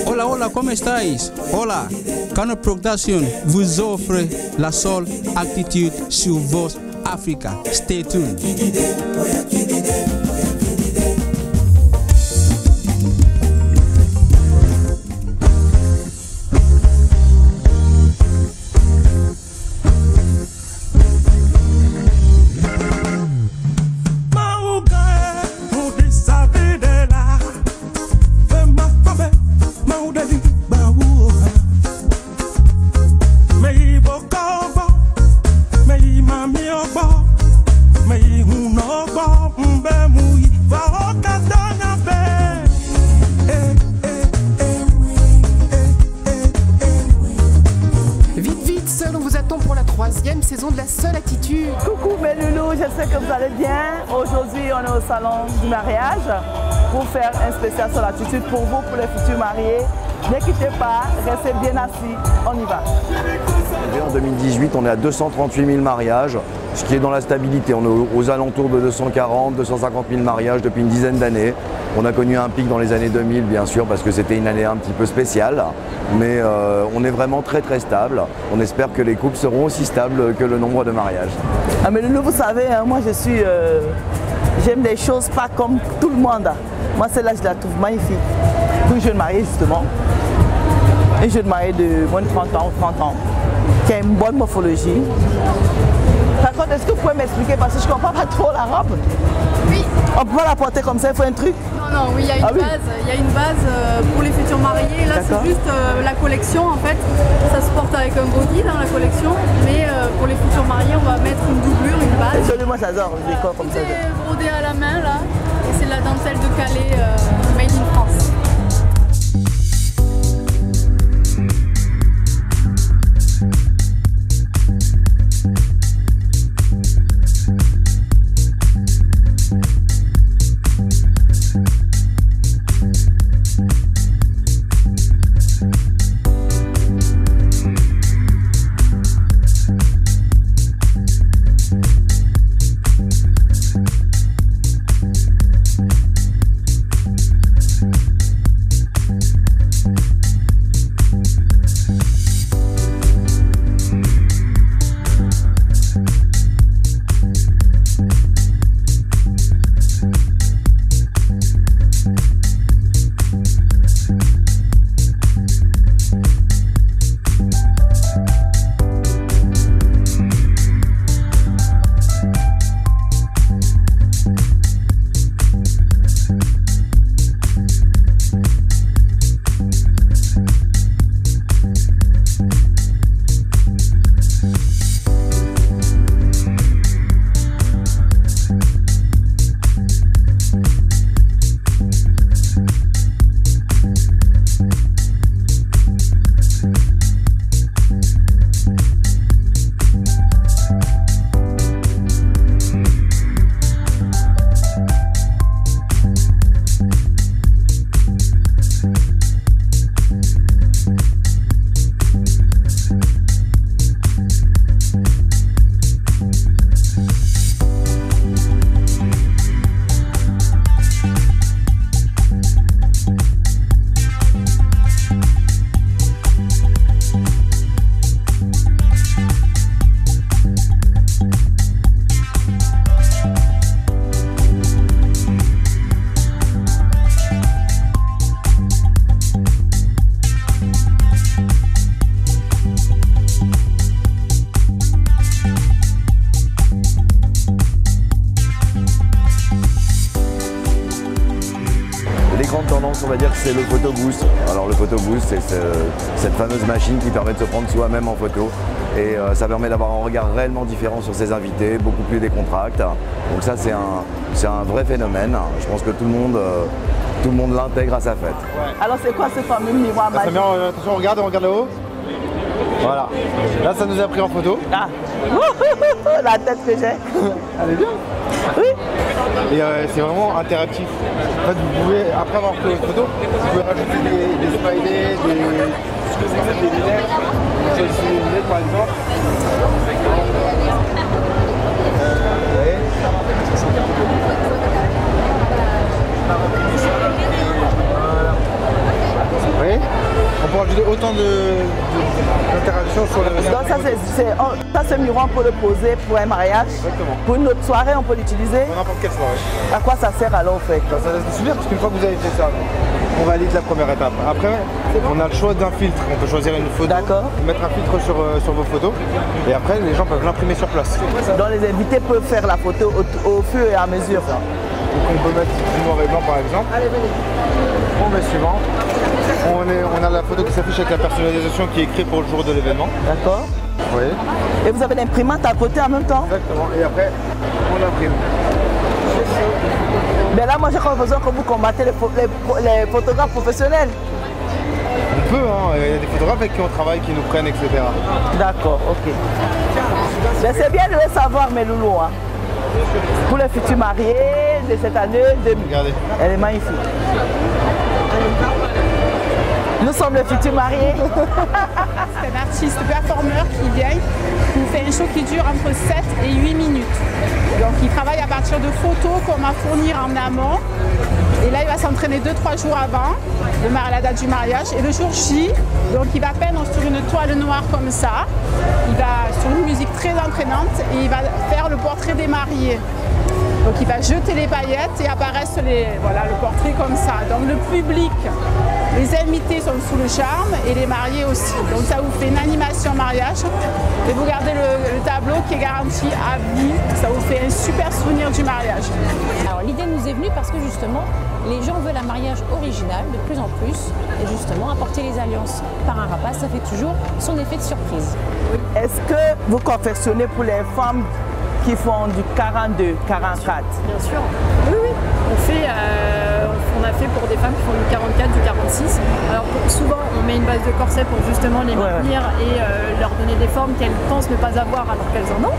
Hola, hola, ¿cómo estáis? Hola, Cano Production vous offre la Soul Attitude sur Voz Africa. Stay tuned. Saison de la Soul Attitude. Coucou mes loulous, j'espère que vous allez bien. Aujourd'hui, on est au salon du mariage pour faire un spécial Soul Attitude pour vous, pour les futurs mariés. Ne quittez pas, restez bien assis, on y va. En 2018, on est à 238 000 mariages, ce qui est dans la stabilité. On est aux alentours de 240, 250 000 mariages depuis une dizaine d'années. On a connu un pic dans les années 2000, bien sûr, parce que c'était une année un petit peu spéciale. Mais on est vraiment très très stable. On espère que les couples seront aussi stables que le nombre de mariages. Ah mais loulou, vous savez, hein, moi j'aime les choses pas comme tout le monde. Moi celle-là, je la trouve magnifique. Pour une jeune mariée justement. Une jeune mariée de moins de 30 ans ou 30 ans, qui a une bonne morphologie. Par contre, est-ce que vous pouvez m'expliquer, parce que je ne comprends pas trop la robe? Oui. On peut pas la porter comme ça, il faut un truc? Non, oui, il y a une base. Il y a une base pour les futurs mariés. Là, c'est juste la collection, en fait. Ça se porte avec un body dans la collection, mais pour les futurs mariés, on va mettre une doublure, une base. Désolé, moi j'adore les décors comme ça. C'est brodé à la main, là. Et c'est la dentelle de Calais, made in France. On va dire que c'est le photo boost. Alors le photo boost, c'est cette fameuse machine qui permet de se prendre soi-même en photo et ça permet d'avoir un regard réellement différent sur ses invités, beaucoup plus décontracté. Donc ça c'est un vrai phénomène. Je pense que tout le monde l'intègre à sa fête. Ouais. Alors c'est quoi ce fameux miroir magique? Attention, on regarde là-haut. Voilà. Là ça nous a pris en photo. Ah. La tête que j'ai. Elle est bien. Oui. Et c'est vraiment interactif. En fait, vous pouvez, après avoir pris votre photo, vous pouvez rajouter des smileys, des lunettes. Vous avez des lunettes par exemple. Vous voyez. autant d'interactions sur le réseau. Donc ça c'est miroir pour le poser pour un mariage. Exactement. Pour une autre soirée, on peut l'utiliser. Pour n'importe quelle soirée. À quoi ça sert alors en fait? Ça laisse des souvenirs parce qu'une fois que vous avez fait ça, on valide la première étape. Après, on a le choix d'un filtre. On peut choisir une photo, mettre un filtre sur vos photos et après les gens peuvent l'imprimer sur place. Donc les invités peuvent faire la photo au fur et à mesure. Donc on peut mettre du noir et blanc par exemple. Allez, venez. On met suivant. On a la photo qui s'affiche avec la personnalisation qui est écrite pour le jour de l'événement. D'accord. Oui. Et vous avez l'imprimante à côté en même temps? Exactement. Et après, on l'imprime. Mais là, moi j'ai comme besoin que vous combattez les photographes professionnels. On peut, hein. Il y a des photographes avec qui on travaille, qui nous prennent, etc. D'accord, ok. Mais c'est bien de le savoir, mes loulous. Hein. Pour les futurs mariés de cette année, regardez. Elle est magnifique. Nous sommes les futurs mariés. C'est un artiste performeur qui vient, qui nous fait un show qui dure entre 7 et 8 minutes. Donc il travaille à partir de photos qu'on va fournir en amont. Et là il va s'entraîner 2-3 jours avant la date du mariage. Et le jour J, donc il va peindre sur une toile noire comme ça. Il va sur une musique très entraînante et il va faire le portrait des mariés. Donc il va jeter les paillettes et apparaissent le portrait comme ça. Donc le public, les invités sont sous le charme et les mariés aussi. Donc ça vous fait une animation mariage et vous gardez le tableau qui est garanti à vie. Ça vous fait un super souvenir du mariage. Alors l'idée nous est venue parce que justement les gens veulent un mariage original de plus en plus et justement apporter les alliances par un rapace, ça fait toujours son effet de surprise. Est-ce que vous confectionnez pour les femmes qui font du 42, 44? Bien sûr, oui. On a fait pour des femmes qui font du 44, du 46. Alors souvent on met une base de corset pour justement les maintenir et leur donner des formes qu'elles pensent ne pas avoir alors qu'elles en ont.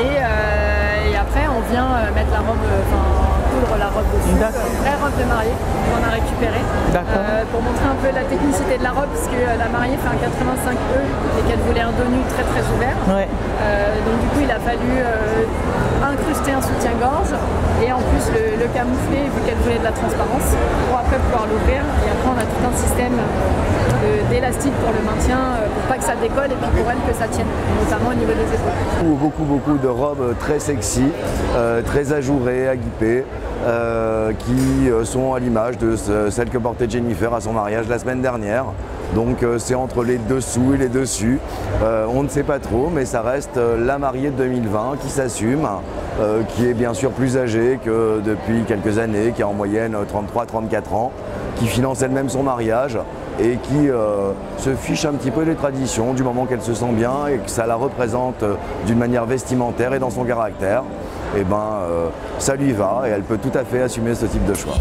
Et après on vient mettre la robe, coudre la robe dessus, vraie robe de mariée qu'on a récupérée. Pour montrer un peu la technicité de la robe, parce que la mariée fait un 85E et qu'elle voulait un dos nu très très ouvert. Donc du coup il a fallu incruster un soutien-gorge et en plus le camoufler vu qu'elle voulait de la transparence pour après pouvoir l'ouvrir. Et après on a tout un système d'élastique pour le maintien, pour pas que ça décolle et puis pour elle que ça tienne, notamment au niveau des épaules. Beaucoup de robes très sexy, très ajourées, aguipées, qui sont à l'image de celle que portait Jennifer à son mariage la semaine dernière. Donc c'est entre les dessous et les dessus. On ne sait pas trop, mais ça reste la mariée de 2020 qui s'assume, qui est bien sûr plus âgée que depuis quelques années, qui a en moyenne 33-34 ans, qui finance elle-même son mariage et qui se fiche un petit peu des traditions du moment qu'elle se sent bien et que ça la représente d'une manière vestimentaire et dans son caractère. Et ça lui va et elle peut tout à fait assumer ce type de choix.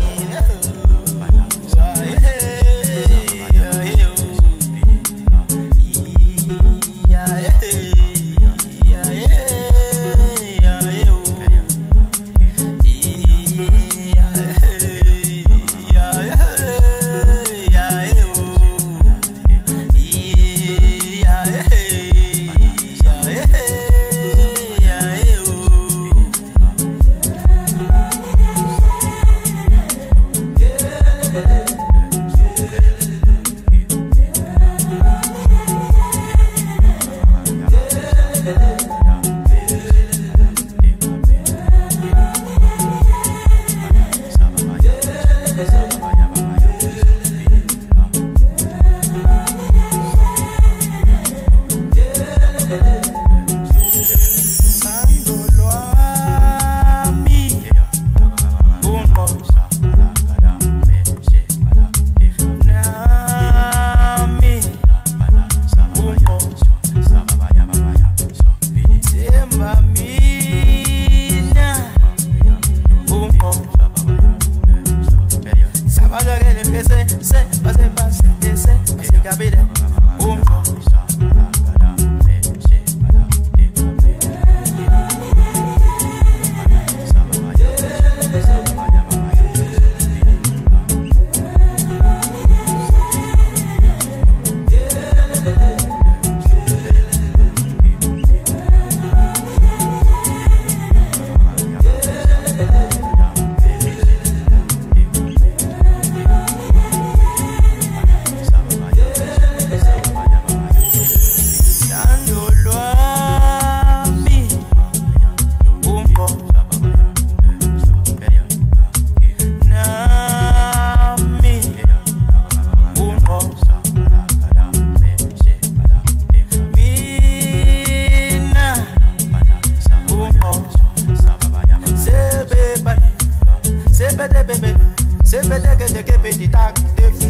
petit tac de fou.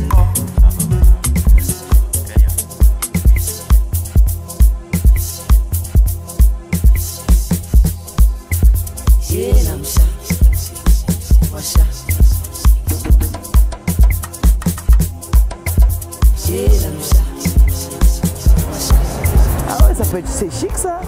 Ah ouais, ça peut être, c'est chic ça.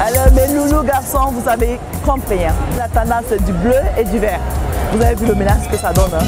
Alors mes loulous garçons, vous avez compris, hein. La tendance du bleu et du vert. Vous avez vu le mélange que ça donne, hein.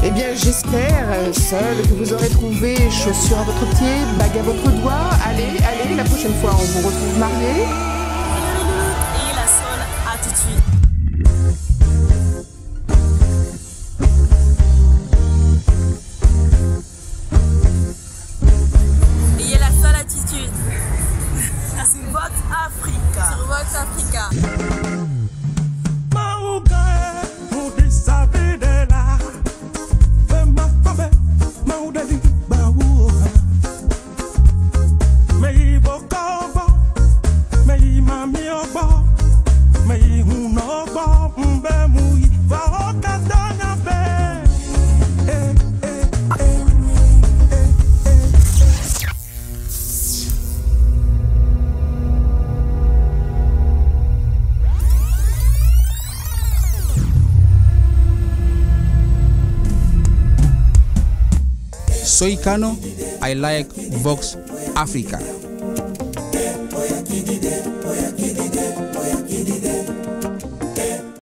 Eh bien, j'espère, seul, que vous aurez trouvé chaussures à votre pied, bague à votre doigt. Allez, allez, la prochaine fois, on vous retrouve mariés. Et la seule attitude. Et la seule attitude. Sur Vox Africa. Sur Vox Africa. Soy Kano, I like Vox Africa.